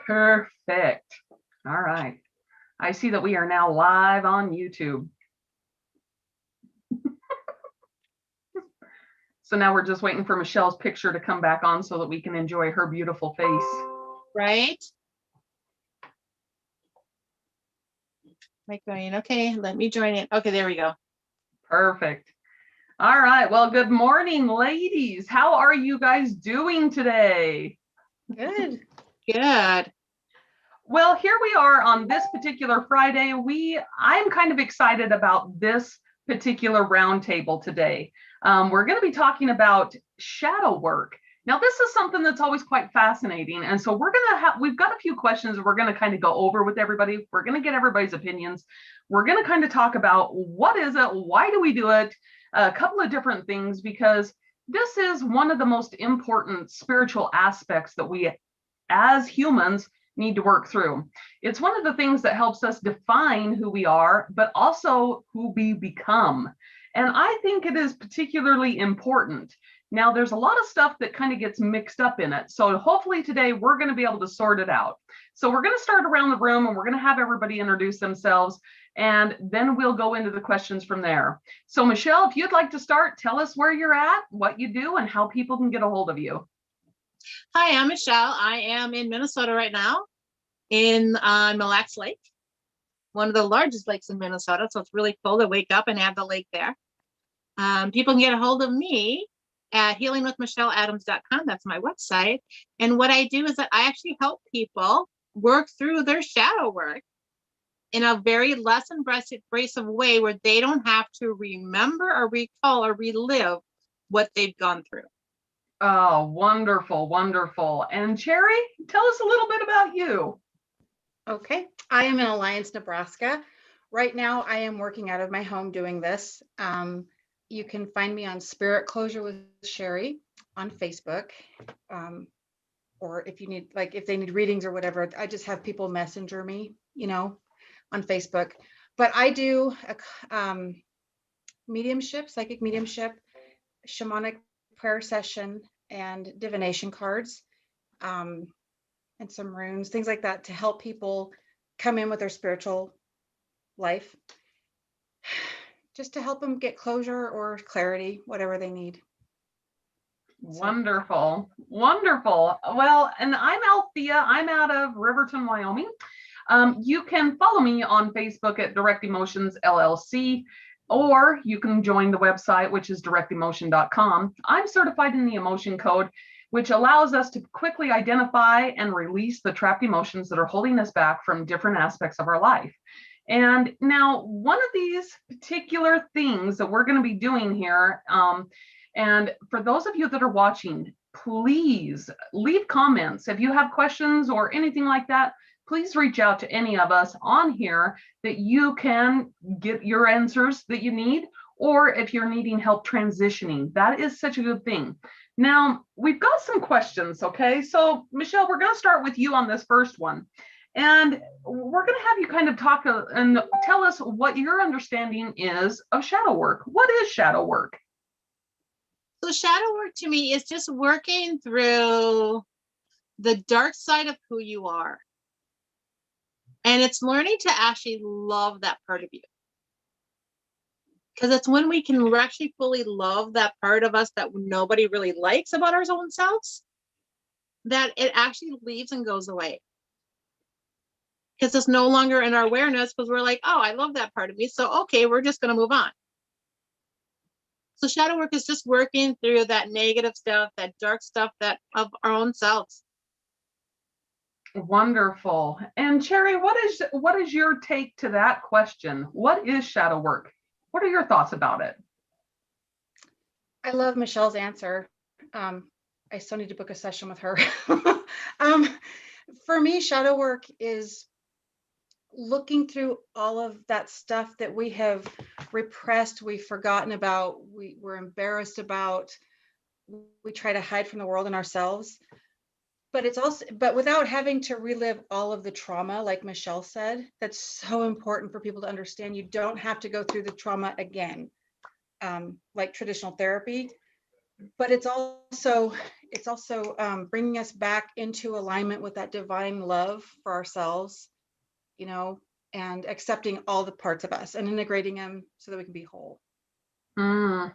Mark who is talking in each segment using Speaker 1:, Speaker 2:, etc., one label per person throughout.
Speaker 1: Perfect. All right. I see that we are now live on YouTube. So now we're just waiting for Michelle's picture to come back on so that we can enjoy her beautiful face.
Speaker 2: Right? Like going, okay, let me join it. Okay, there we go.
Speaker 1: Perfect. All right. Well, good morning, ladies. How are you guys doing today?
Speaker 3: Good.
Speaker 2: Good.
Speaker 1: Well, here we are on this particular Friday. I'm kind of excited about this particular roundtable today. We're going to be talking about shadow work. Now, this is something that's always quite fascinating. And so we've got a few questions we're going to kind of go over with everybody. We're going to get everybody's opinions. We're going to kind of talk about what is it? Why do we do it? A couple of different things, because this is one of the most important spiritual aspects that we as humans need to work through. It's one of the things that helps us define who we are, but also who we become. And I think it is particularly important. Now, there's a lot of stuff that kind of gets mixed up in it. So hopefully today we're going to be able to sort it out. So we're going to start around the room and we're going to have everybody introduce themselves, and then we'll go into the questions from there. So Michelle, if you'd like to start, tell us where you're at, what you do, and how people can get a hold of you.
Speaker 2: Hi, I'm Michelle. I am in Minnesota right now in Mille Lacs Lake, one of the largest lakes in Minnesota. So it's really cool to wake up and have the lake there. People can get a hold of me at healingwithmichelleadams.com. That's my website. And what I do is that I actually help people work through their shadow work in a very less abrasive way where they don't have to remember or recall or relive what they've gone through.
Speaker 1: Oh, wonderful, wonderful. And Cherry, tell us a little bit about you.
Speaker 3: Okay. I am in Alliance, Nebraska. Right now, I am working out of my home doing this. You can find me on Spirit Closure with Sherry on Facebook. Or if you need, like, if they need readings or whatever, I just have people messenger me, on Facebook. But I do mediumship, psychic mediumship, shamanic prayer session, and divination cards, and some runes, things like that, to help people come in with their spiritual life, just to help them get closure or clarity, whatever they need.
Speaker 1: Wonderful, wonderful. Well, and I'm Althea. I'm out of Riverton, Wyoming. You can follow me on Facebook at Direct Emotions LLC, or you can join the website, which is directemotion.com. I'm certified in the emotion code, which allows us to quickly identify and release the trapped emotions that are holding us back from different aspects of our life. And now, one of these particular things that we're going to be doing here, and for those of you that are watching, please leave comments. If you have questions or anything like that, please reach out to any of us on here that you can get your answers that you need, or if you're needing help transitioning, that is such a good thing. Now, we've got some questions, okay? So, Michelle, we're going to start with you on this first one. And we're going to have you kind of talk and tell us what your understanding is of shadow work. What is shadow work?
Speaker 2: So shadow work to me is just working through the dark side of who you are. And it's learning to actually love that part of you. Because it's when we can actually fully love that part of us that nobody really likes about our own selves, that it actually leaves and goes away. Because it's no longer in our awareness, because we're like, oh, I love that part of me. So, okay, we're just going to move on. So shadow work is just working through that negative stuff, that dark stuff that of our own selves.
Speaker 1: Wonderful. And Cherry, what is your take to that question? What is shadow work? What are your thoughts about it?
Speaker 3: I love Michelle's answer. I still need to book a session with her. For me, shadow work is looking through all of that stuff that we have repressed, we've forgotten about, we're embarrassed about, we try to hide from the world and ourselves. But it's also, but without having to relive all of the trauma, like Michelle said, that's so important for people to understand. You don't have to go through the trauma again, like traditional therapy. but it's also bringing us back into alignment with that divine love for ourselves, you know, and accepting all the parts of us and integrating them so that we can be whole.
Speaker 1: Mm.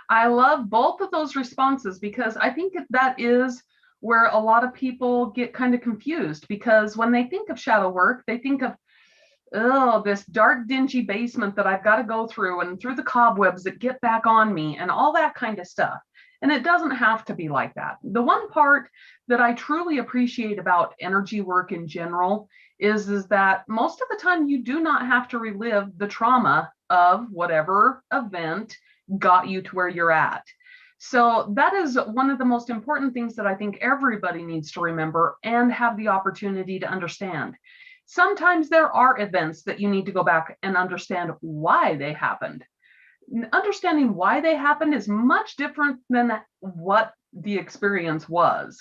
Speaker 1: I love both of those responses because I think that is where a lot of people get kind of confused, because when they think of shadow work, they think of, oh, this dark, dingy basement that I've got to go through and through the cobwebs that get back on me and all that kind of stuff. And it doesn't have to be like that. The one part that I truly appreciate about energy work in general is that most of the time you do not have to relive the trauma of whatever event got you to where you're at. So that is one of the most important things that I think everybody needs to remember and have the opportunity to understand. Sometimes there are events that you need to go back and understand why they happened. Understanding why they happened is much different than what the experience was.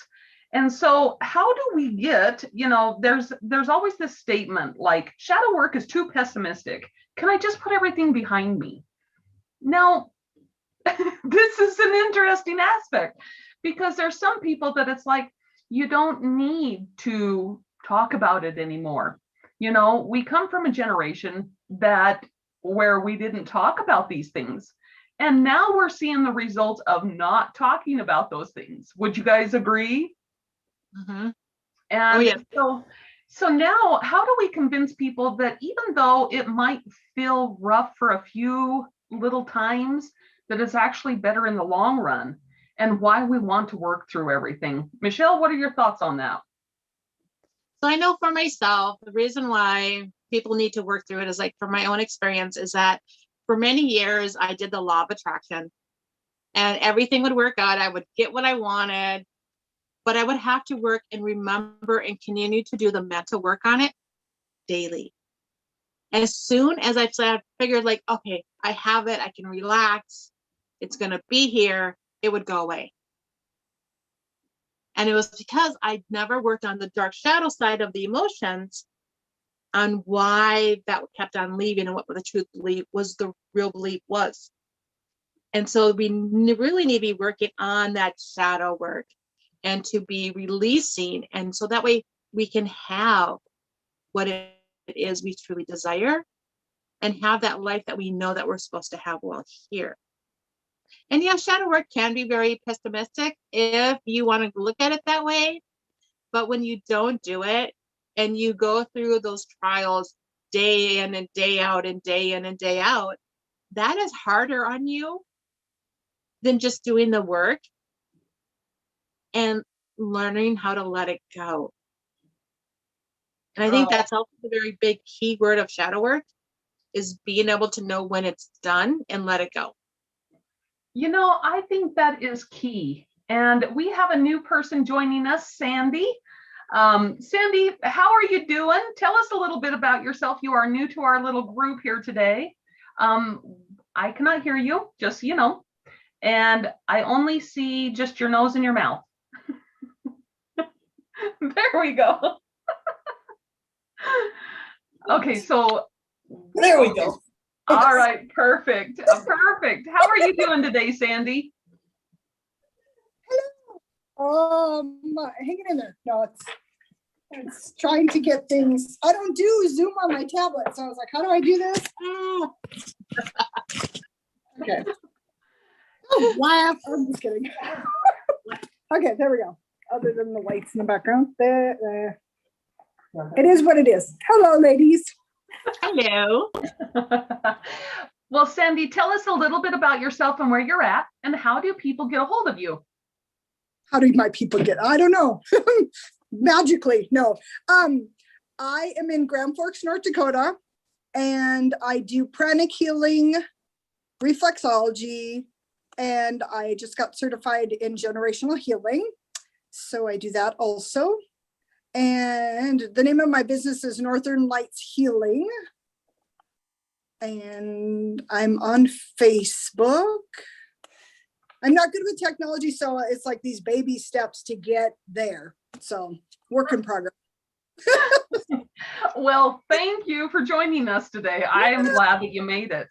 Speaker 1: And so how do we get, you know, there's always this statement like shadow work is too pessimistic. Can I just put everything behind me? Now, this is an interesting aspect because there's some people that it's like, you don't need to talk about it anymore. You know, we come from a generation where we didn't talk about these things. And now we're seeing the results of not talking about those things. Would you guys agree?
Speaker 2: Mm-hmm.
Speaker 1: And
Speaker 2: Oh, yeah.
Speaker 1: so now how do we convince people that even though it might feel rough for a few little times, that it's actually better in the long run, and why we want to work through everything? Michelle, what are your thoughts on that?
Speaker 2: So I know for myself, the reason why people need to work through it is like from my own experience is that for many years I did the law of attraction and everything would work out. I would get what I wanted, but I would have to work and remember and continue to do the mental work on it daily. As soon as I figured like, okay, I have it, I can relax, it's going to be here, it would go away. And it was because I'd never worked on the dark shadow side of the emotions on why that kept on leaving and what the truth belief was, the real belief was. And so we really need to be working on that shadow work and to be releasing. And so that way we can have what it is we truly desire and have that life that we know that we're supposed to have while here. And yeah, shadow work can be very pessimistic if you want to look at it that way. But when you don't do it and you go through those trials day in and day out and day in and day out, that is harder on you than just doing the work and learning how to let it go. And I think that's also the very big key word of shadow work is being able to know when it's done and let it go.
Speaker 1: You know, I think that is key. And we have a new person joining us, Sandy. Sandy, how are you doing? Tell us a little bit about yourself. You are new to our little group here today. I cannot hear you, just so you know. And I only see just your nose and your mouth. There we go. Okay, so.
Speaker 4: There we go.
Speaker 1: All right, perfect. Perfect. How are you doing today, Sandy?
Speaker 4: Hello. Hanging in there. No, it's trying to get things. I don't do Zoom on my tablet, so I was like, how do I do this? Okay. Oh, laugh. I'm just kidding. Okay, there we go. Other than the lights in the background, there. It is what it is. Hello, ladies.
Speaker 2: Hello.
Speaker 1: Well, Sandy, tell us a little bit about yourself and where you're at, and how do people get a hold of you?
Speaker 4: How do my people get? I don't know. Magically, no. I am in Grand Forks, North Dakota, and I do pranic healing, reflexology, and I just got certified in generational healing. So I do that also. And the name of my business is Northern Lights Healing. And I'm on Facebook. I'm not good with technology, so it's like these baby steps to get there. So work in progress.
Speaker 1: Well, thank you for joining us today. I am glad that you made it.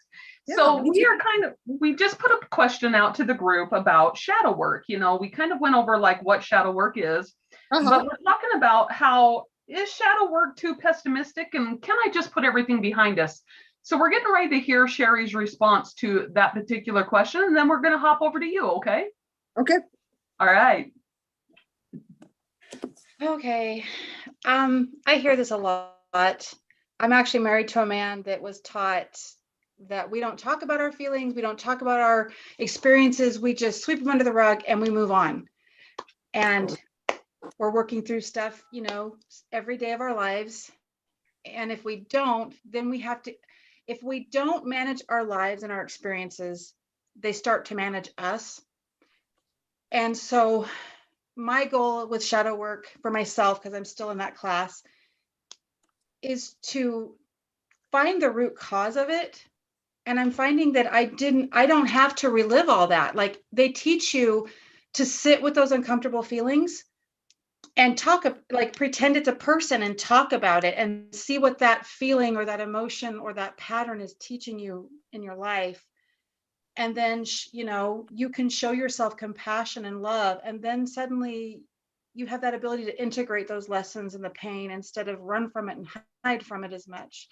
Speaker 1: So
Speaker 4: me too.
Speaker 1: we just put a question out to the group about shadow work. We kind of went over like what shadow work is,
Speaker 4: Uh-huh.
Speaker 1: but we're talking about how is shadow work too pessimistic and can I just put everything behind us? So we're getting ready to hear Sherry's response to that particular question, and then we're going to hop over to you. Okay.
Speaker 4: Okay.
Speaker 1: All right.
Speaker 3: Okay. I hear this a lot. I'm actually married to a man that was taught that we don't talk about our feelings, we don't talk about our experiences, we just sweep them under the rug and we move on. And we're working through stuff, every day of our lives. And if we don't, then if we don't manage our lives and our experiences, they start to manage us. And so my goal with shadow work for myself, because I'm still in that class, is to find the root cause of it. And I'm finding that I don't have to relive all that. Like they teach you to sit with those uncomfortable feelings and pretend it's a person and talk about it and see what that feeling or that emotion or that pattern is teaching you in your life. And then, you can show yourself compassion and love. And then suddenly you have that ability to integrate those lessons and the pain instead of run from it and hide from it as much.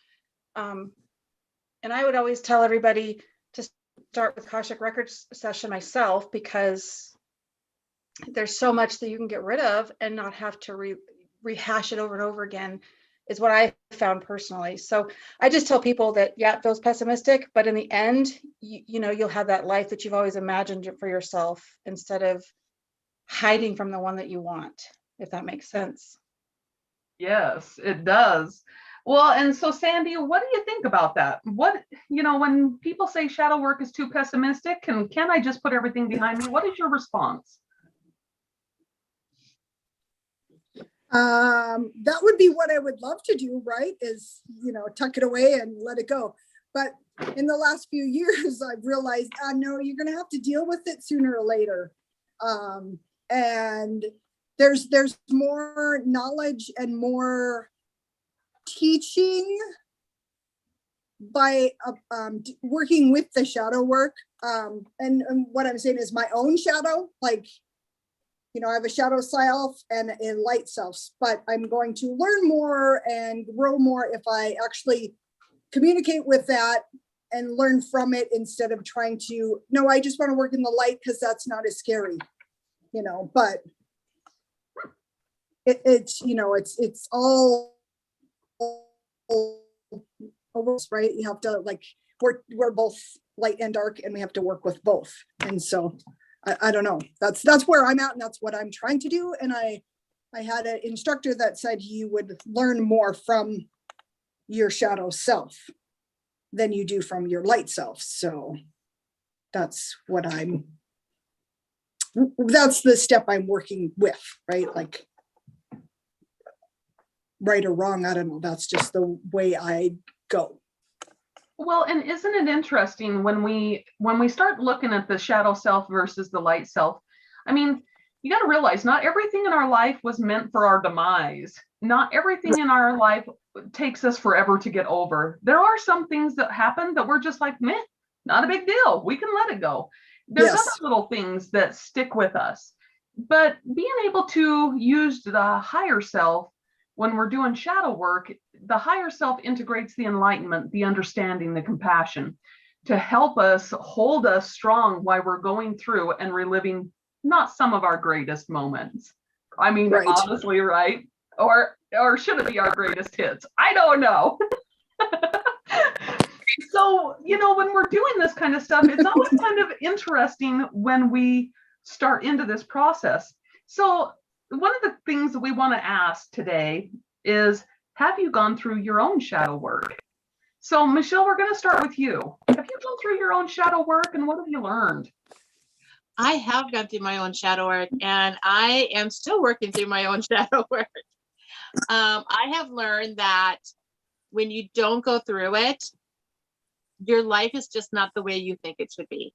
Speaker 3: And I would always tell everybody to start with Akashic Records session myself, because there's so much that you can get rid of and not have to rehash it over and over again, is what I found personally. So I just tell people that, yeah, it feels pessimistic, but in the end, you'll have that life that you've always imagined for yourself instead of hiding from the one that you want, if that makes sense.
Speaker 1: Yes, it does. Well, and so Sandy, what do you think about that? When people say shadow work is too pessimistic, and can I just put everything behind me? What is your response?
Speaker 4: That would be what I would love to do, right? Is, tuck it away and let it go. But in the last few years, I've realized, no, you're going to have to deal with it sooner or later. And there's more knowledge and more teaching by working with the shadow work. And what I'm saying is my own shadow, like, I have a shadow self and a light self, but I'm going to learn more and grow more if I actually communicate with that and learn from it instead of trying to, no, I just want to work in the light because that's not as scary, but it's all right. You have to we're both light and dark and we have to work with both. And so I don't know. That's where I'm at, and that's what I'm trying to do. And I had an instructor that said you would learn more from your shadow self than you do from your light self. So that's the step I'm working with, right? Like right or wrong, I don't know. That's just the way I go.
Speaker 1: Well, and isn't it interesting when we start looking at the shadow self versus the light self? I mean, you got to realize not everything in our life was meant for our demise. Not everything in our life takes us forever to get over. There are some things that happen that we're just like, meh, not a big deal. We can let it go. There's other little things that stick with us. But being able to use the higher self when we're doing shadow work, the higher self integrates the enlightenment, the understanding, the compassion to help us hold us strong while we're going through and reliving not some of our greatest moments. I mean, right. Honestly, right? Or should it be our greatest hits? I don't know. So, when we're doing this kind of stuff, it's always kind of interesting when we start into this process. So one of the things that we want to ask today is, have you gone through your own shadow work? So Michelle, we're going to start with you. Have you gone through your own shadow work and what have you learned?
Speaker 2: I have gone through my own shadow work and I am still working through my own shadow work. I have learned that when you don't go through it, your life is just not the way you think it should be.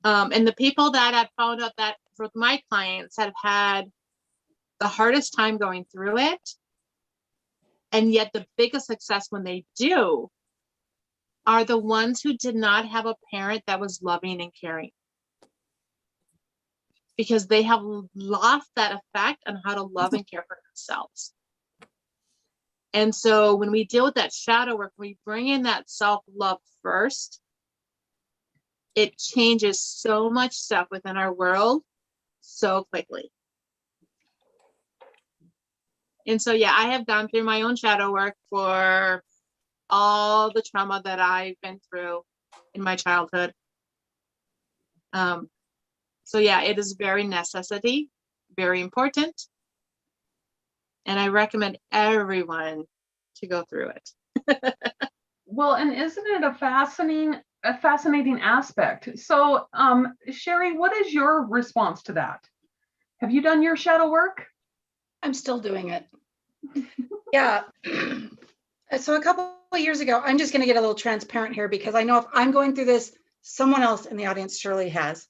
Speaker 2: And the people that I've found out that with my clients have had the hardest time going through it, and yet the biggest success when they do are the ones who did not have a parent that was loving and caring, because they have lost that effect on how to love and care for themselves. And so when we deal with that shadow work, we bring in that self-love first, it changes so much stuff within our world so quickly. And so, yeah, I have gone through my own shadow work for all the trauma that I've been through in my childhood. So yeah, it is very necessity, very important. And I recommend everyone to go through it.
Speaker 1: Well, and isn't it a fascinating aspect? So, Sherry, what is your response to that? Have you done your shadow work?
Speaker 3: I'm still doing it. Yeah. So a couple of years ago, I'm just going to get a little transparent here because I know if I'm going through this, someone else in the audience surely has.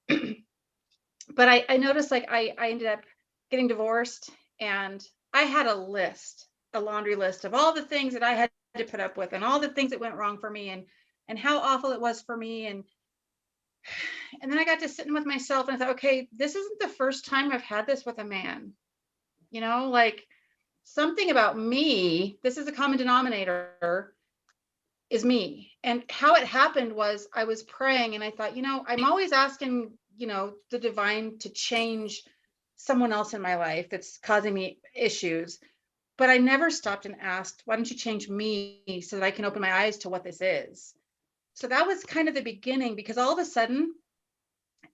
Speaker 3: But I noticed like I ended up getting divorced, and I had a laundry list of all the things that I had to put up with and all the things that went wrong for me and how awful it was for me. And then I got to sitting with myself and I thought, okay, this isn't the first time I've had this with a man. You know, like something about me, this is a common denominator, is me. And how it happened was I was praying and I thought, you know, I'm always asking, you know, the divine to change someone else in my life that's causing me issues. But I never stopped and asked, why don't you change me so that I can open my eyes to what this is? So that was kind of the beginning, because all of a sudden,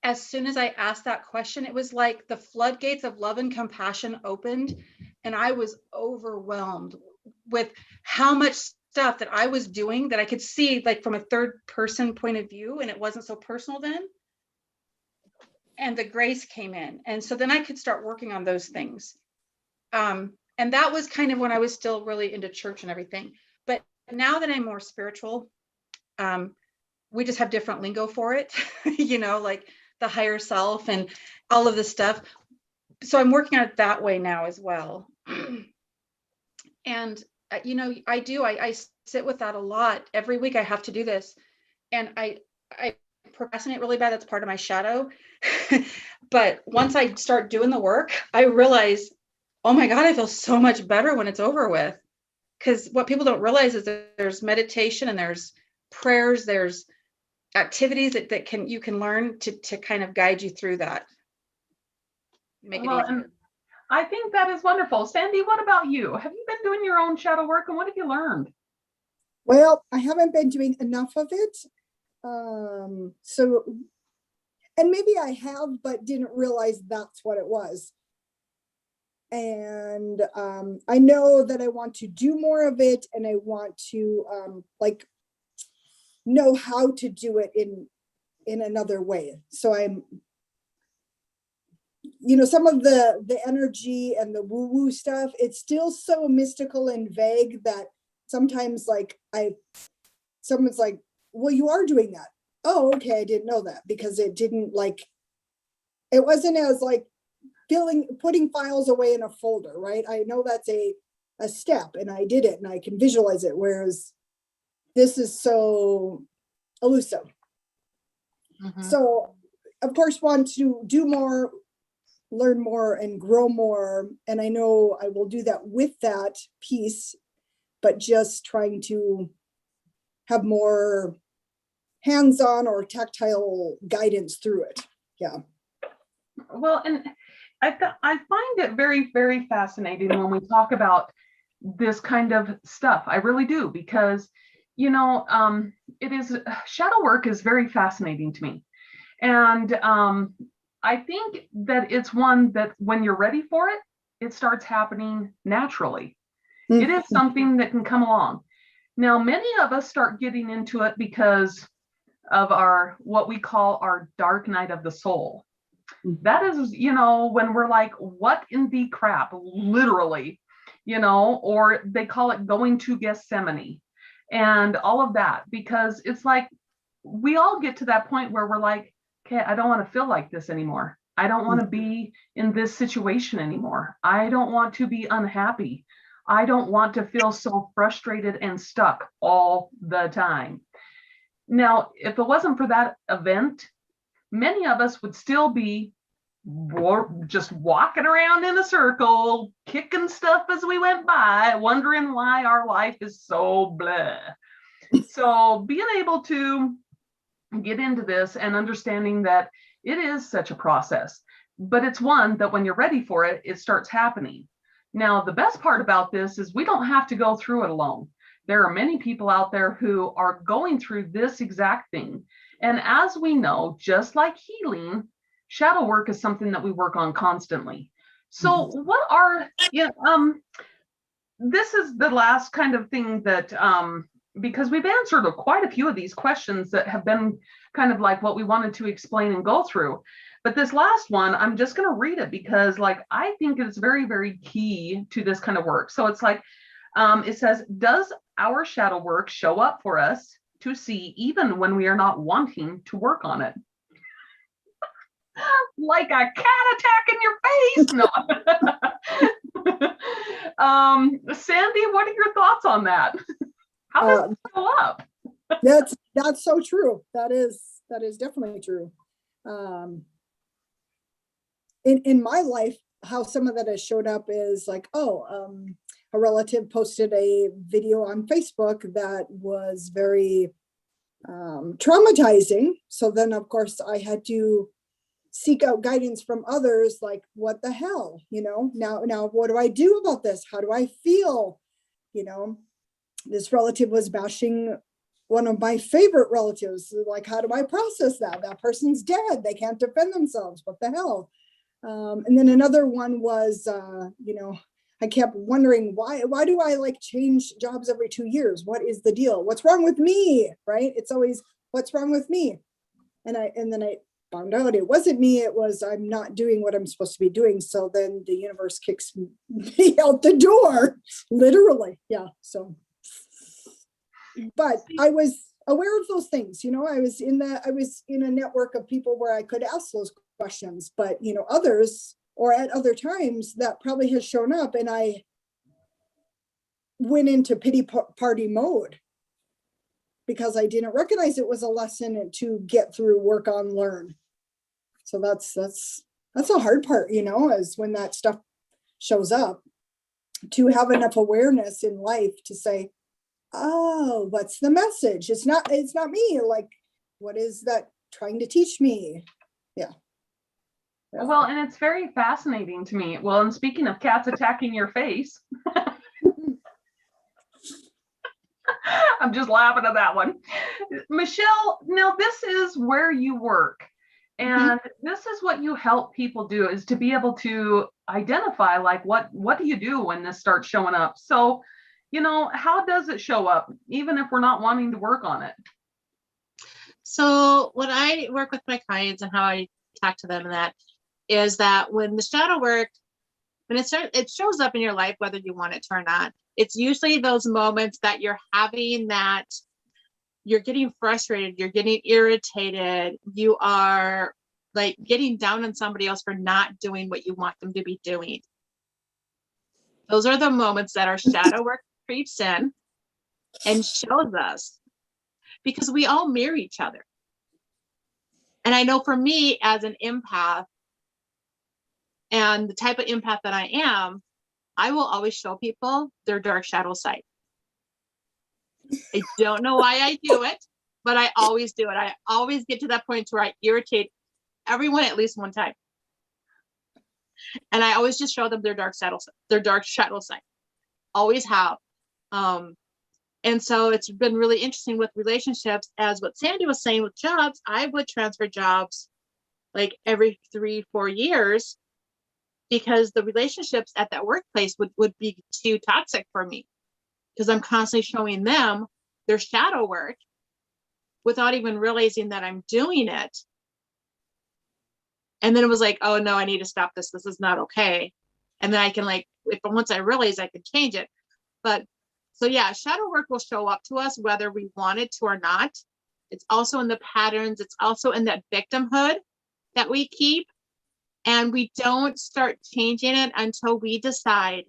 Speaker 3: as soon as I asked that question, it was like the floodgates of love and compassion opened, and I was overwhelmed with how much stuff that I was doing that I could see like from a third person point of view, and it wasn't so personal then. And the grace came in. And so then I could start working on those things. And that was kind of when I was still really into church and everything. But now that I'm more spiritual, we just have different lingo for it, you know, like the higher self and all of this stuff. So I'm working on it that way now as well. And, you know, I sit with that a lot. Every week I have to do this. And I procrastinate really bad. That's part of my shadow. But once I start doing the work, I realize, oh my God, I feel so much better when it's over with. Because what people don't realize is that there's meditation and there's prayers, there's activities that you can learn to kind of guide you through that. Make it
Speaker 1: Well,
Speaker 3: easier.
Speaker 1: and I think that is wonderful. Sandy, what about you? Have you been doing your own shadow work, and what have you learned?
Speaker 4: Well, I haven't been doing enough of it. So, and maybe I have, but didn't realize that's what it was. And I know that I want to do more of it, and I want to like know how to do it in another way. So I'm, you know, some of the energy and the woo-woo stuff, it's still so mystical and vague that sometimes like someone's like, well, you are doing that. Oh, okay, I didn't know that, because it didn't like, it wasn't as like putting files away in a folder, right? I know that's a step, and I did it and I can visualize it, whereas this is so elusive.
Speaker 2: Mhm.
Speaker 4: So of course want to do more, learn more, and grow more. And I know I will do that with that piece, but just trying to have more hands-on or tactile guidance through it. Yeah.
Speaker 1: Well, and I find it very, very fascinating when we talk about this kind of stuff. I really do, because, you know, shadow work is very fascinating to me. And I think that it's one that when you're ready for it, it starts happening naturally. It is something that can come along. Now, many of us start getting into it because of what we call our dark night of the soul. That is, you know, when we're like, what in the crap, literally, you know, or they call it going to Gethsemane and all of that, because it's like, we all get to that point where we're like, okay, I don't want to feel like this anymore. I don't want to be in this situation anymore. I don't want to be unhappy. I don't want to feel so frustrated and stuck all the time. Now, if it wasn't for that event, many of us would still be just walking around in a circle, kicking stuff as we went by, wondering why our life is so blah. So being able to get into this and understanding that it is such a process, but it's one that when you're ready for it, it starts happening. Now, the best part about this is we don't have to go through it alone. There are many people out there who are going through this exact thing. And as we know, just like healing, shadow work is something that we work on constantly. So what are, this is the last kind of thing that, because we've answered quite a few of these questions that have been kind of like what we wanted to explain and go through. But this last one, I'm just going to read it because like, I think it's very, very key to this kind of work. So it's like, it says, does our shadow work show up for us to see even when we are not wanting to work on it? Like a cat attack in your face? No. Sandy, what are your thoughts on that? How does it show up?
Speaker 4: That's so true. That is definitely true. In my life, how some of that has showed up is like, a relative posted a video on Facebook that was very traumatizing. So then, of course, I had to seek out guidance from others, like, what the hell, now what do I do about this? How do I feel? This relative was bashing one of my favorite relatives. Like, how do I process that? That person's dead. They can't defend themselves. What the hell? And then another one was, I kept wondering why do I like change jobs every 2 years? What is the deal? What's wrong with me? Right? It's always what's wrong with me. And then I found out it wasn't me. It was I'm not doing what I'm supposed to be doing. So then the universe kicks me out the door, literally. Yeah. So, but I was aware of those things. I was in a network of people where I could ask those questions, but others, or at other times, that probably has shown up and I went into pity party mode because I didn't recognize it was a lesson to get through, work on, learn. So that's a hard part, is when that stuff shows up, to have enough awareness in life to say, oh, what's the message? It's not me. Like, what is that trying to teach me? Yeah.
Speaker 1: Well, and it's very fascinating to me. Well, and speaking of cats attacking your face, I'm just laughing at that one. Michelle, now this is where you work. And this is what you help people do, is to be able to identify, like, what do you do when this starts showing up? So, how does it show up, even if we're not wanting to work on it?
Speaker 2: So when I work with my clients and how I talk to them, and that is that when the shadow work, when it shows up in your life, whether you want it to or not, it's usually those moments that you're having that you're getting frustrated, you're getting irritated, you are like getting down on somebody else for not doing what you want them to be doing. Those are the moments that our shadow work creeps in and shows us, because we all mirror each other. And I know for me as an empath, and the type of empath that I am, I will always show people their dark shadow side. I don't know why I do it, but I always do it. I always get to that point where I irritate everyone at least one time. And I always just show them their dark shadow side. Always have. And so it's been really interesting with relationships, as what Sandy was saying with jobs. I would transfer jobs like every 3-4 years, because the relationships at that workplace would be too toxic for me, because I'm constantly showing them their shadow work without even realizing that I'm doing it. And then it was like, oh no, I need to stop this. This is not okay. And then I can once I realize, I can change it. But so yeah, shadow work will show up to us whether we want it to or not. It's also in the patterns. It's also in that victimhood that we keep. And we don't start changing it until we decide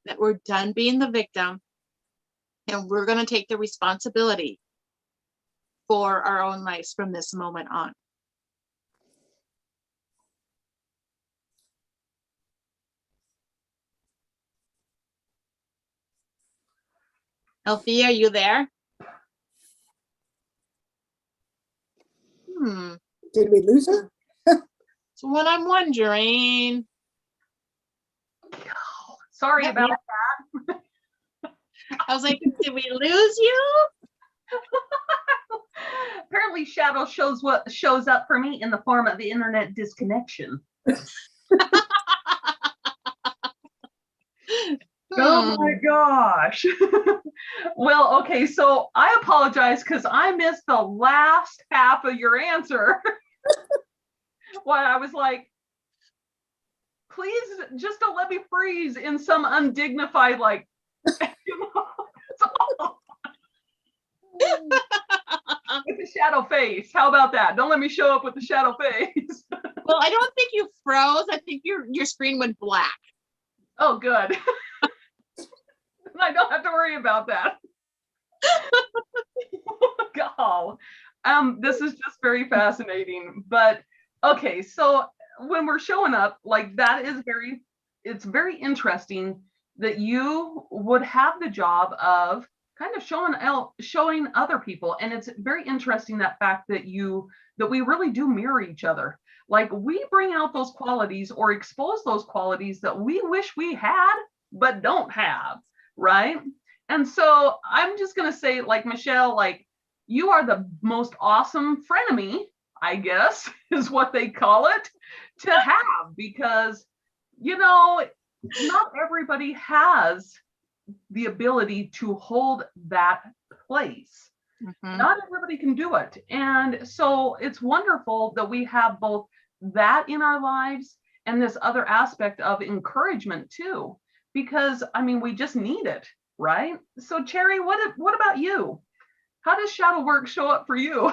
Speaker 2: that we're done being the victim and we're going to take the responsibility for our own lives from this moment on. Althea, are you there?
Speaker 4: Did we lose her?
Speaker 2: So what I'm wondering.
Speaker 1: Sorry
Speaker 2: Yeah,
Speaker 1: about
Speaker 2: I was like, did we lose you?
Speaker 1: Apparently shadow shows up for me in the form of the internet disconnection. Oh my gosh. Well, okay, so I apologize because I missed the last half of your answer. What I was like, please just don't let me freeze in some undignified, like, you know, with the shadow face. How about that? Don't let me show up with the shadow face.
Speaker 2: Well, I don't think you froze. I think your screen went black.
Speaker 1: Oh, good. I don't have to worry about that. God. This is just very fascinating. But okay, so when we're showing up, like that is it's very interesting that you would have the job of kind of showing other people. And it's very interesting that fact that we really do mirror each other. Like we bring out those qualities or expose those qualities that we wish we had, but don't have. Right. And so I'm just going to say, like, Michelle, like, you are the most awesome frenemy, I guess, is what they call it, to have, because, you know, not everybody has the ability to hold that place.
Speaker 2: Mhm.
Speaker 1: Not everybody can do it. And so it's wonderful that we have both that in our lives and this other aspect of encouragement too, because I mean, we just need it, right? So Cherry, what about you? How does shadow work show up for you?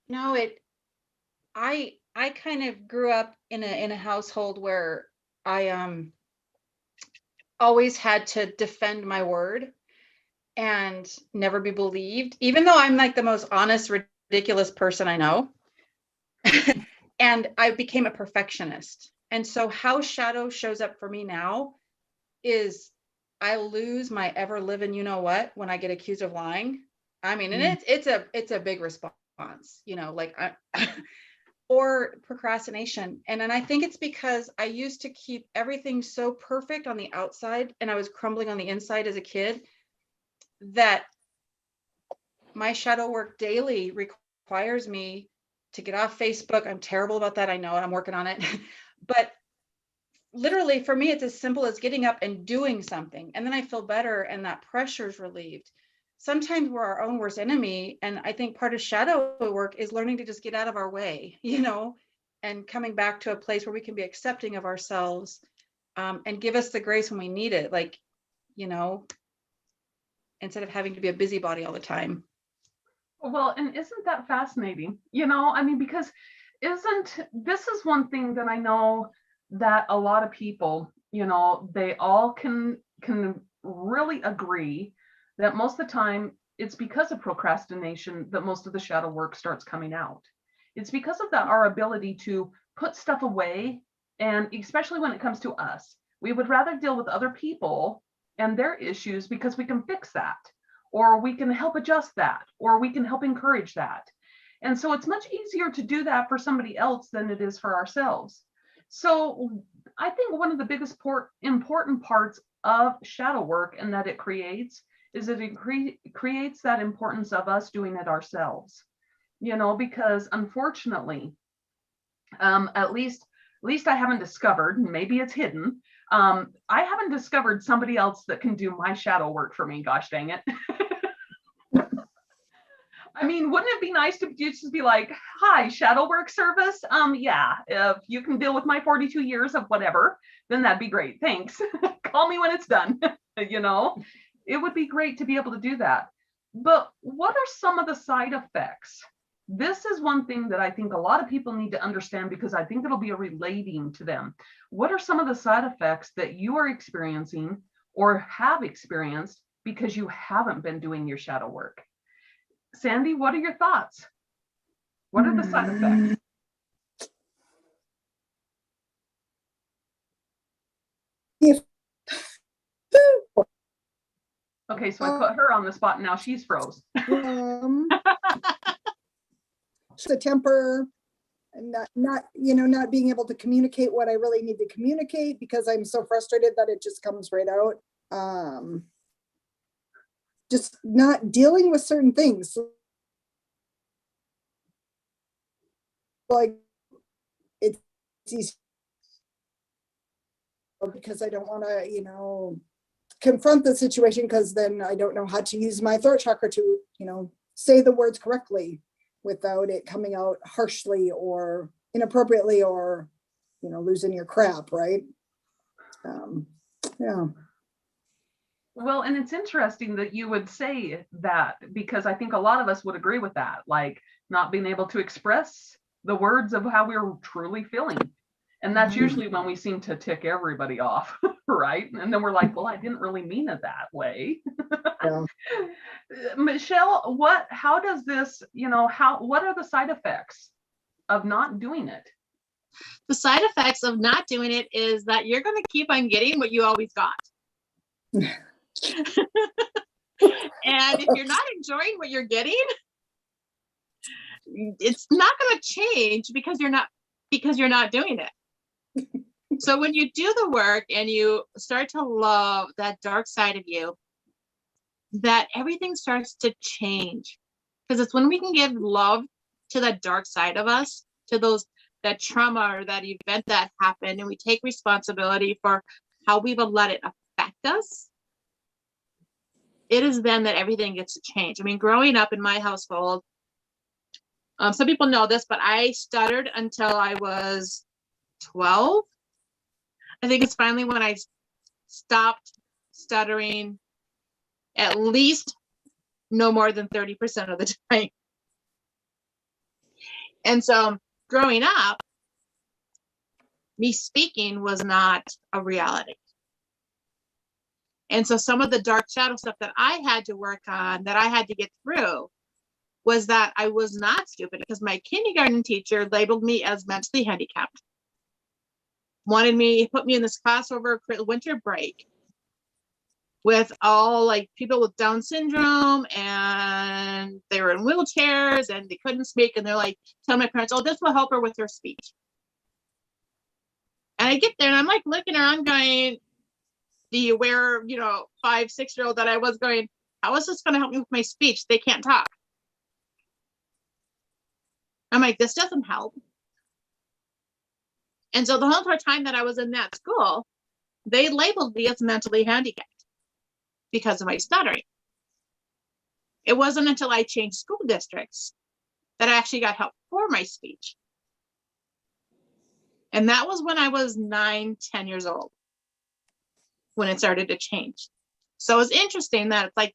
Speaker 3: No, I kind of grew up in a household where I always had to defend my word and never be believed, even though I'm like the most honest, ridiculous person I know. And I became a perfectionist. And so how shadow shows up for me now is I lose my ever living you know what when I get accused of lying. I mean, and it's a big response, you know, like or procrastination. And I think it's because I used to keep everything so perfect on the outside and I was crumbling on the inside as a kid, that my shadow work daily requires me to get off Facebook. I'm terrible about that. I know, and I'm working on it. But literally for me, it's as simple as getting up and doing something. And then I feel better and that pressure is relieved. Sometimes we're our own worst enemy. And I think part of shadow work is learning to just get out of our way, you know, and coming back to a place where we can be accepting of ourselves, and give us the grace when we need it. Like, you know, instead of having to be a busybody all the time.
Speaker 1: Well, and isn't that fascinating? You know, I mean, because this is one thing that I know that a lot of people, you know, they all can really agree that most of the time it's because of procrastination that most of the shadow work starts coming out. It's because of that, our ability to put stuff away, and especially when it comes to us, we would rather deal with other people and their issues because we can fix that, or we can help adjust that, or we can help encourage that. And so it's much easier to do that for somebody else than it is for ourselves. So I think one of the biggest important parts of shadow work and that it creates is that it creates that importance of us doing it ourselves. You know, because unfortunately, at least I haven't discovered, maybe it's hidden, I haven't discovered somebody else that can do my shadow work for me, gosh dang it. I mean, wouldn't it be nice to just be like, hi, shadow work service? Yeah, if you can deal with my 42 years of whatever, then that'd be great. Thanks. Call me when it's done. You know, it would be great to be able to do that. But what are some of the side effects this is one thing that I think a lot of people need to understand, because I think it'll be relating to them. What are some of the side effects that you are experiencing or have experienced because you haven't been doing your shadow work? Sandy, what are your thoughts? What are the side effects?
Speaker 4: If
Speaker 1: Okay, so I put her on the spot. Now she's froze.
Speaker 4: the temper, and not being able to communicate what I really need to communicate because I'm so frustrated that it just comes right out. Just not dealing with certain things. Like it's easy because I don't want to, confront the situation, because then I don't know how to use my throat chakra to, say the words correctly without it coming out harshly or inappropriately or, losing your crap, right? Yeah.
Speaker 1: Well, and it's interesting that you would say that, because I think a lot of us would agree with that, like not being able to express the words of how we're truly feeling. And that's usually when we seem to tick everybody off, right? And then we're like, well, I didn't really mean it that way.
Speaker 4: Yeah.
Speaker 1: Michelle, how does this, what are the side effects of not doing it?
Speaker 2: The side effects of not doing it is that you're going to keep on getting what you always got. And if you're not enjoying what you're getting, it's not going to change because you're not doing it. So when you do the work and you start to love that dark side of you, that everything starts to change. Because it's when we can give love to that dark side of us, to that trauma or that event that happened, and we take responsibility for how we've let it affect us, it is then that everything gets to change. I mean, growing up in my household, some people know this, but I stuttered until I was 12. I think it's finally when I stopped stuttering at least no more than 30% of the time. And so growing up, me speaking was not a reality. And so some of the dark shadow stuff that I had to work on, that I had to get through, was that I was not stupid, because my kindergarten teacher labeled me as mentally handicapped. Put me in this class over winter break with all like people with Down syndrome, and they were in wheelchairs and they couldn't speak. And they're like, tell my parents, oh, this will help her with her speech. And I get there and I'm like looking around going, the aware, 5-6-year-old that I was, going, how is this going to help me with my speech? They can't talk. I'm like, this doesn't help. And so the whole entire time that I was in that school, they labeled me as mentally handicapped because of my stuttering. It wasn't until I changed school districts that I actually got help for my speech. And that was when I was 9-10 years old, when it started to change. So it was interesting that it's like,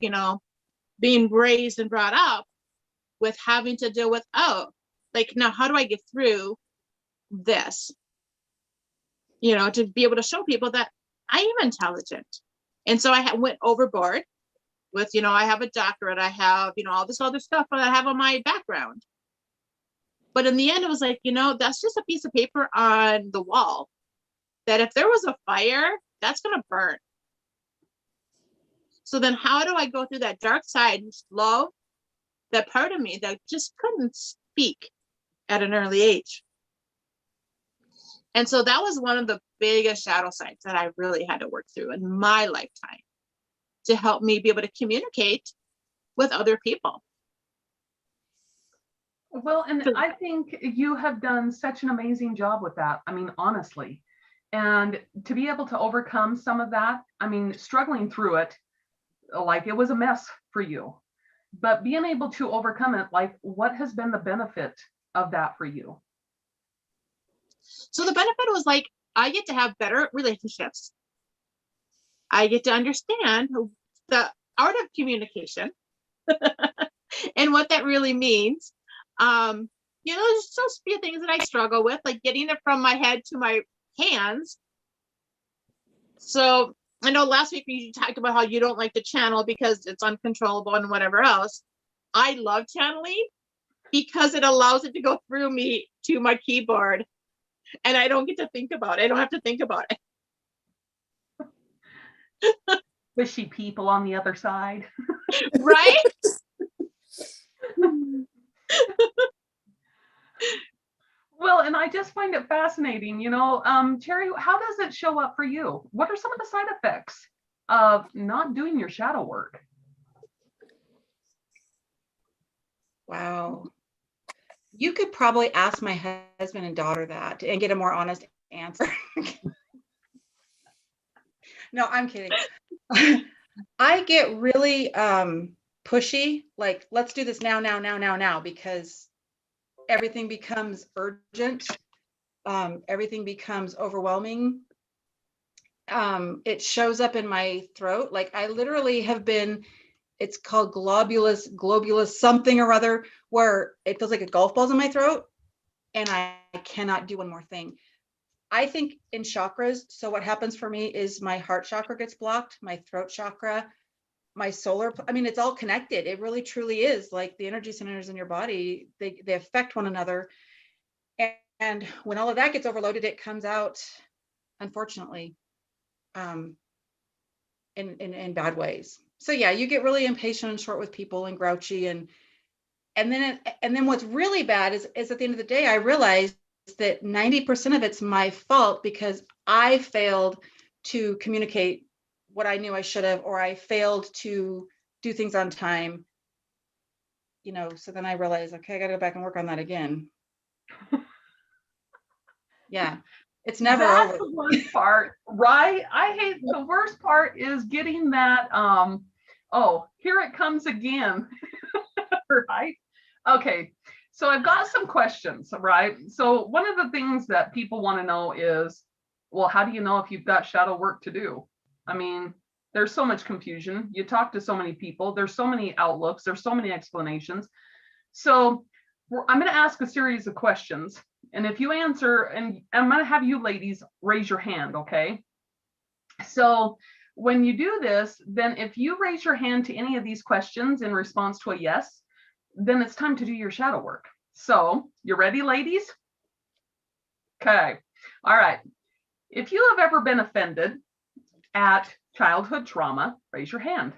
Speaker 2: being raised and brought up with having to deal with, now how do I get through this? To be able to show people that I am intelligent. And so I went overboard with, I have a doctorate, I have, all this other stuff that I have on my background. But in the end, it was like, that's just a piece of paper on the wall, that if there was a fire, that's going to burn. So then how do I go through that dark side and love that part of me that just couldn't speak at an early age? And so that was one of the biggest shadow sides that I really had to work through in my lifetime to help me be able to communicate with other people.
Speaker 1: Well, and I think you have done such an amazing job with that. I mean, honestly, and to be able to overcome some of that, I mean, struggling through it, like it was a mess for you, but being able to overcome it, like what has been the benefit of that for you?
Speaker 2: So the benefit was like, I get to have better relationships. I get to understand the art of communication and what that really means. There's just a few things that I struggle with, like getting it from my head to my hands. So I know last week you talked about how you don't like to channel because it's uncontrollable and whatever else. I love channeling because it allows it to go through me to my keyboard, and I don't get to think about it. I don't have to think about it.
Speaker 1: Wishy people on the other side.
Speaker 2: Right?
Speaker 1: Well, and I just find it fascinating, Terry, how does it show up for you? What are some of the side effects of not doing your shadow work?
Speaker 3: Wow. You could probably ask my husband and daughter that and get a more honest answer. No, I'm kidding. I get really pushy, like, let's do this now, because everything becomes urgent. Everything becomes overwhelming. It shows up in my throat. Like, I literally have been, it's called globulus something or other, where it feels like a golf ball's in my throat and I cannot do one more thing. I think in chakras, so what happens for me is my heart chakra gets blocked, my throat chakra, my solar, it's all connected. It really truly is like the energy centers in your body, they affect one another. And when all of that gets overloaded, it comes out, unfortunately, in bad ways. So yeah, you get really impatient and short with people and grouchy, and then what's really bad is at the end of the day, I realized that 90% of it's my fault because I failed to communicate what I knew I should have, or I failed to do things on time. So then I realized, okay, I got to go back and work on that again. Yeah, it's never
Speaker 1: That's
Speaker 3: over.
Speaker 1: the worst part, right? I hate the worst part is getting that, oh, here it comes again, right? Okay, so I've got some questions, right? So one of the things that people want to know is, well, how do you know if you've got shadow work to do? There's so much confusion. You talk to so many people. There's so many outlooks. There's so many explanations. So I'm going to ask a series of questions. And if you answer, and I'm going to have you ladies raise your hand, okay? So when you do this, then if you raise your hand to any of these questions in response to a yes, then it's time to do your shadow work. So you ready, ladies? Okay. All right. If you have ever been offended at childhood trauma, raise your hand.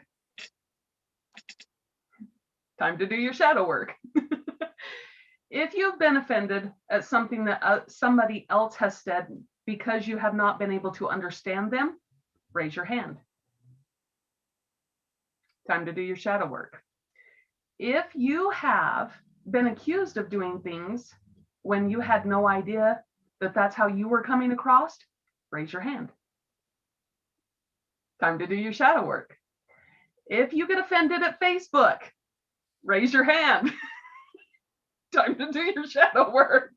Speaker 1: Time to do your shadow work. If you've been offended at something that somebody else has said because you have not been able to understand them, raise your hand. Time to do your shadow work. If you have been accused of doing things when you had no idea that that's how you were coming across, raise your hand. Time to do your shadow work. If you get offended at Facebook, raise your hand. Time to do your shadow work.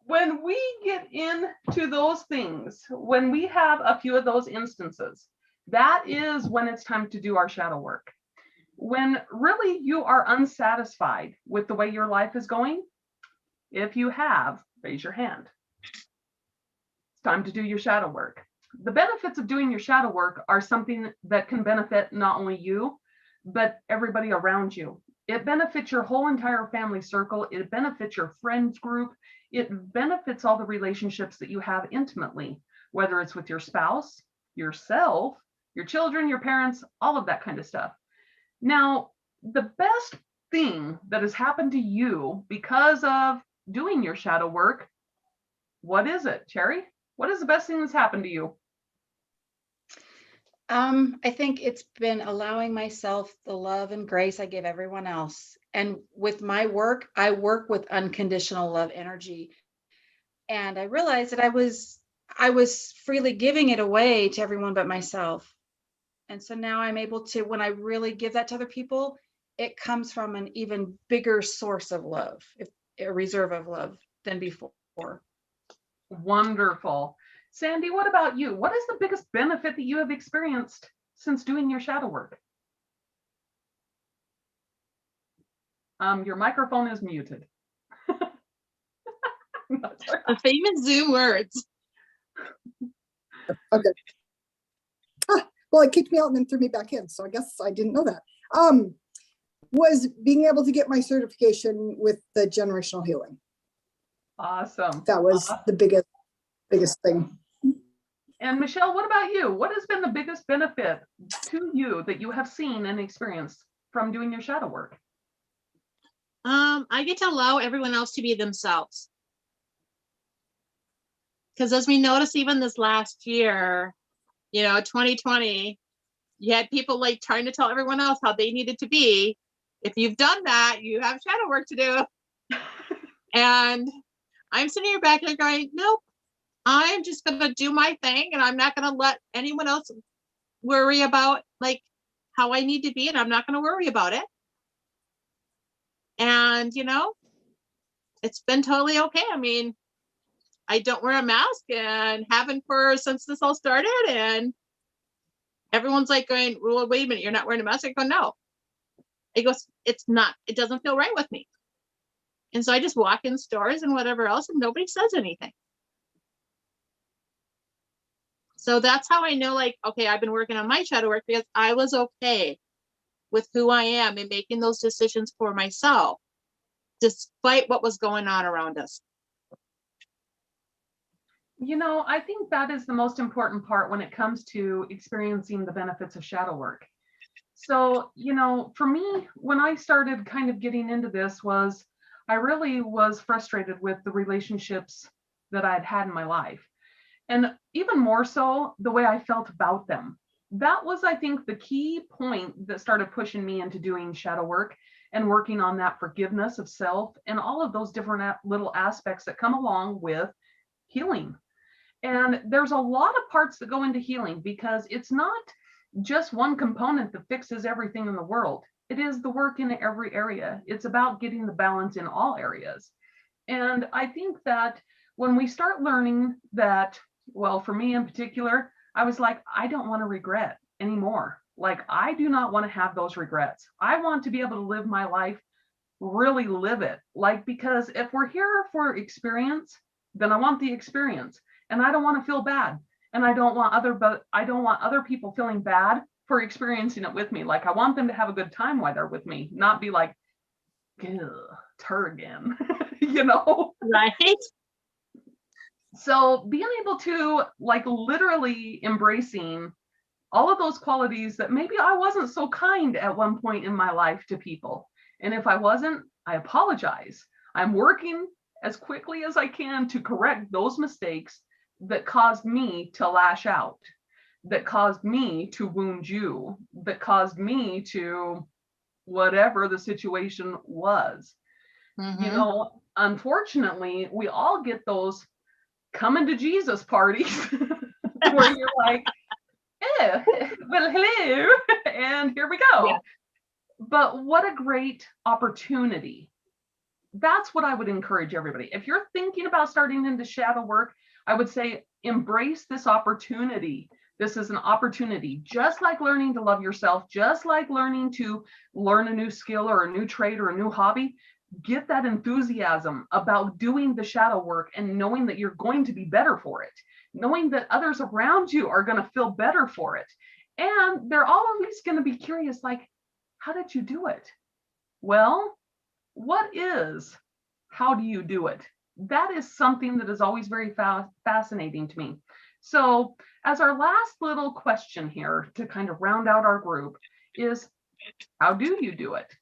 Speaker 1: When we get into those things, when we have a few of those instances, that is when it's time to do our shadow work. When really you are unsatisfied with the way your life is going, if you have, raise your hand. It's time to do your shadow work. The benefits of doing your shadow work are something that can benefit not only you, but everybody around you. It benefits your whole entire family circle. It benefits your friends group. It benefits all the relationships that you have intimately, whether it's with your spouse, yourself, your children, your parents, all of that kind of stuff. Now, the best thing that has happened to you because of doing your shadow work, what is it, Cherry? What is the best thing that's happened to you?
Speaker 3: I think it's been allowing myself the love and grace I give everyone else. And with my work, I work with unconditional love energy. And I realized that I was freely giving it away to everyone but myself. And so now I'm able to, when I really give that to other people, it comes from an even bigger source of love, a reserve of love than before.
Speaker 1: Wonderful. Sandy, what about you? What is the biggest benefit that you have experienced since doing your shadow work? Your microphone is muted. That's all right.
Speaker 2: The famous Zoom words.
Speaker 4: Okay. Well, it kicked me out and then threw me back in, so I guess I didn't know that. Was being able to get my certification with the generational healing.
Speaker 1: Awesome.
Speaker 4: That was the biggest thing.
Speaker 1: And Michelle, what about you? What has been the biggest benefit to you that you have seen and experienced from doing your shadow work?
Speaker 2: I get to allow everyone else to be themselves. Because as we noticed even this last year, 2020, you had people like trying to tell everyone else how they needed to be. If you've done that, you have shadow work to do. And I'm sitting here back there going, nope, I'm just going to do my thing. And I'm not going to let anyone else worry about like how I need to be. And I'm not going to worry about it. And, it's been totally okay. I mean, I don't wear a mask and haven't since this all started. And everyone's like going, well, wait a minute, you're not wearing a mask? I go, no. It goes, it doesn't feel right with me. And so I just walk in stores and whatever else, and nobody says anything. So that's how I know, like, okay, I've been working on my shadow work because I was okay with who I am and making those decisions for myself, despite what was going on around us.
Speaker 1: I think that is the most important part when it comes to experiencing the benefits of shadow work. So, for me, when I started kind of getting into this I really was frustrated with the relationships that I'd had in my life. And even more so, the way I felt about them. That was, I think, the key point that started pushing me into doing shadow work and working on that forgiveness of self and all of those different little aspects that come along with healing. And there's a lot of parts that go into healing because it's not just one component that fixes everything in the world. It is the work in every area. It's about getting the balance in all areas. And I think that when we start learning that, well, for me in particular, I was like, I don't want to regret anymore. Like, I do not want to have those regrets. I want to be able to live my life, really live it. Like, because if we're here for experience, then I want the experience. And I don't want to feel bad. And I don't want other people feeling bad for experiencing it with me. Like, I want them to have a good time while they're with me, not be like, her again,
Speaker 2: Right.
Speaker 1: So being able to like literally embracing all of those qualities that maybe I wasn't so kind at one point in my life to people. And if I wasn't, I apologize. I'm working as quickly as I can to correct those mistakes that caused me to lash out, that caused me to wound you, that caused me to whatever the situation was.
Speaker 2: Mm-hmm.
Speaker 1: Unfortunately, we all get those coming to Jesus parties where you're like, well, hello, and here we go. Yeah. But what a great opportunity. That's what I would encourage everybody. If you're thinking about starting into shadow work, I would say embrace this opportunity. This is an opportunity, just like learning to love yourself, just like learning to learn a new skill or a new trade or a new hobby. Get that enthusiasm about doing the shadow work and knowing that you're going to be better for it, knowing that others around you are going to feel better for it. And they're always going to be curious, like, how did you do it? Well, how do you do it? That is something that is always very fascinating to me. So as our last little question here to kind of round out our group is, how do you do it?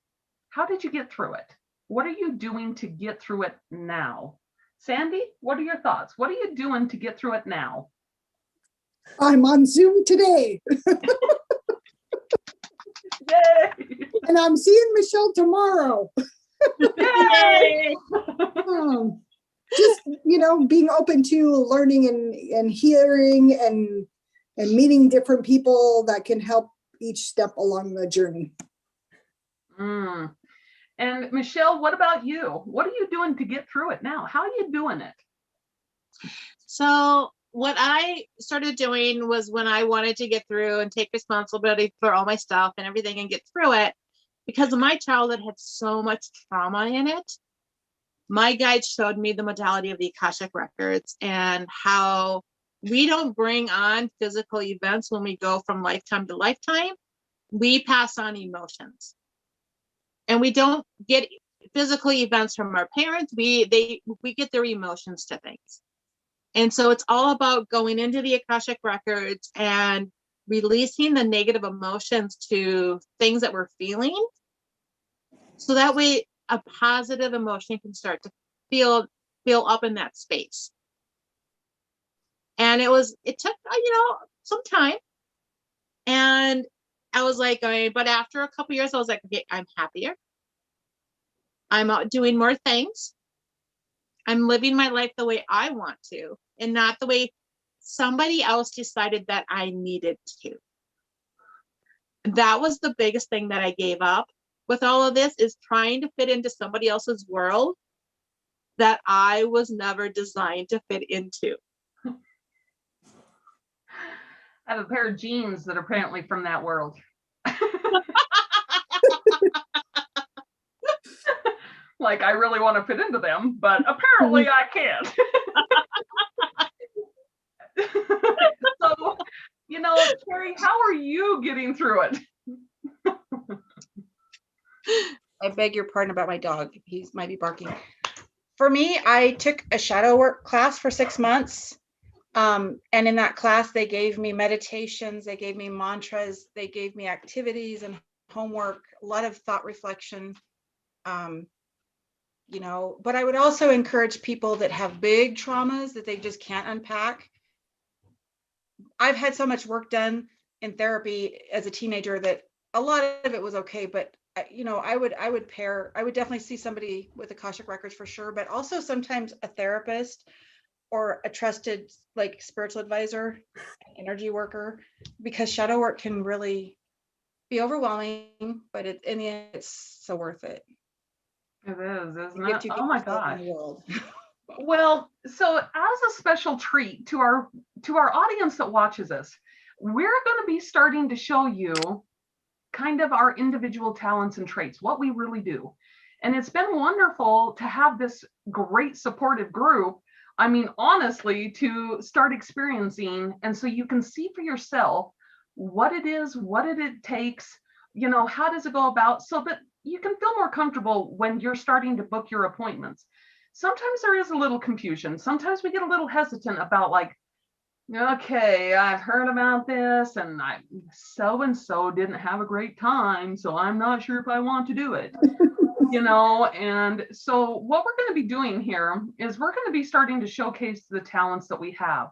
Speaker 1: How did you get through it? What are you doing to get through it now? Sandy, what are your thoughts? What are you doing to get through it now?
Speaker 4: I'm on Zoom today.
Speaker 1: Yay!
Speaker 4: And I'm seeing Michelle tomorrow.
Speaker 1: Yay!
Speaker 4: Just, being open to learning and hearing and meeting different people that can help each step along the journey.
Speaker 1: And Michelle, what about you? What are you doing to get through it now? How are you doing it?
Speaker 2: So what I started doing was when I wanted to get through and take responsibility for all my stuff and everything and get through it, because my childhood had so much trauma in it. My guide showed me the modality of the Akashic records and how we don't bring on physical events when we go from lifetime to lifetime. We pass on emotions, and we don't get physical events from our parents. We get their emotions to things. And so it's all about going into the Akashic records and releasing the negative emotions to things that we're feeling. So that way a positive emotion can start to feel up in that space. And it took, some time. And I was like, but after a couple years, I was like, okay, I'm happier. I'm out doing more things. I'm living my life the way I want to, and not the way somebody else decided that I needed to. That was the biggest thing that I gave up with all of this, is trying to fit into somebody else's world that I was never designed to fit into.
Speaker 1: I have a pair of jeans that are apparently from that world. Like, I really want to fit into them, but apparently I can't. So, Terry, how are you getting through it?
Speaker 3: I beg your pardon about my dog. He might be barking. For me, I took a shadow work class for 6 months. And in that class, they gave me meditations, they gave me mantras, they gave me activities and homework, a lot of thought reflection. But I would also encourage people that have big traumas that they just can't unpack. I've had so much work done in therapy as a teenager that a lot of it was okay, but I would definitely see somebody with Akashic records for sure, but also sometimes a therapist or a trusted like spiritual advisor, energy worker, because shadow work can really be overwhelming, but in the end, it's so worth it.
Speaker 1: It is, isn't it? Oh my gosh.
Speaker 3: World.
Speaker 1: Well, so as a special treat to our audience that watches us, we're going to be starting to show you kind of our individual talents and traits, what we really do. And it's been wonderful to have this great supportive group. I mean, honestly, to start experiencing, and so you can see for yourself what it is, what it takes, how does it go about, so that you can feel more comfortable when you're starting to book your appointments. Sometimes there is a little confusion. Sometimes we get a little hesitant about like, okay, I've heard about this and so-and-so didn't have a great time, so I'm not sure if I want to do it. And so what we're going to be doing here is we're going to be starting to showcase the talents that we have.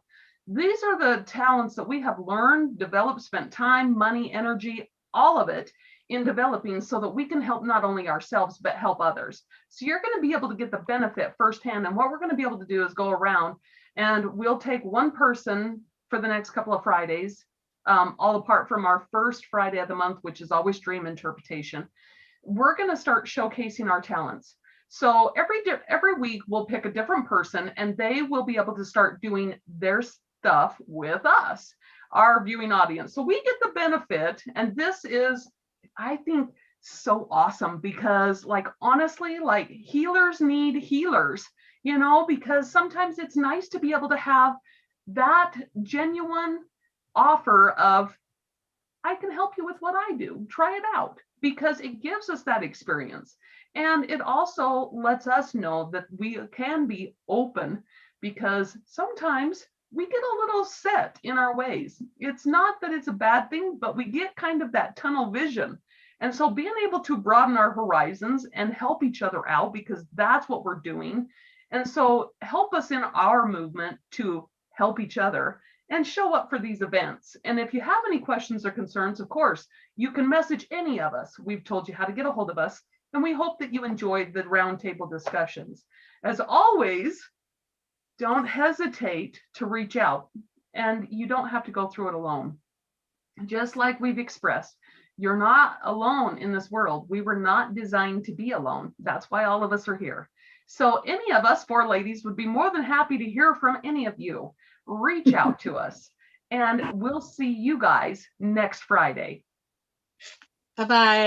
Speaker 1: These are the talents that we have learned, developed, spent time, money, energy, all of it in developing, so that we can help not only ourselves, but help others. So you're going to be able to get the benefit firsthand. And what we're going to be able to do is go around and we'll take one person for the next couple of Fridays, all apart from our first Friday of the month, which is always dream interpretation. We're going to start showcasing our talents. So every week we'll pick a different person and they will be able to start doing their stuff with us, our viewing audience. So we get the benefit, and this is, I think, so awesome, because like, honestly, like, healers need healers, because sometimes it's nice to be able to have that genuine offer of, I can help you with what I do, try it out, because it gives us that experience. And it also lets us know that we can be open, because sometimes we get a little set in our ways. It's not that it's a bad thing, but we get kind of that tunnel vision. And so being able to broaden our horizons and help each other out, because that's what we're doing. And so help us in our movement to help each other and show up for these events. And if you have any questions or concerns, of course, you can message any of us. We've told you how to get a hold of us, and we hope that you enjoyed the roundtable discussions. As always, don't hesitate to reach out, and you don't have to go through it alone. Just like we've expressed, you're not alone in this world. We were not designed to be alone. That's why all of us are here. So any of us 4 ladies would be more than happy to hear from any of you. Reach out to us, and we'll see you guys next Friday.
Speaker 2: Bye-bye.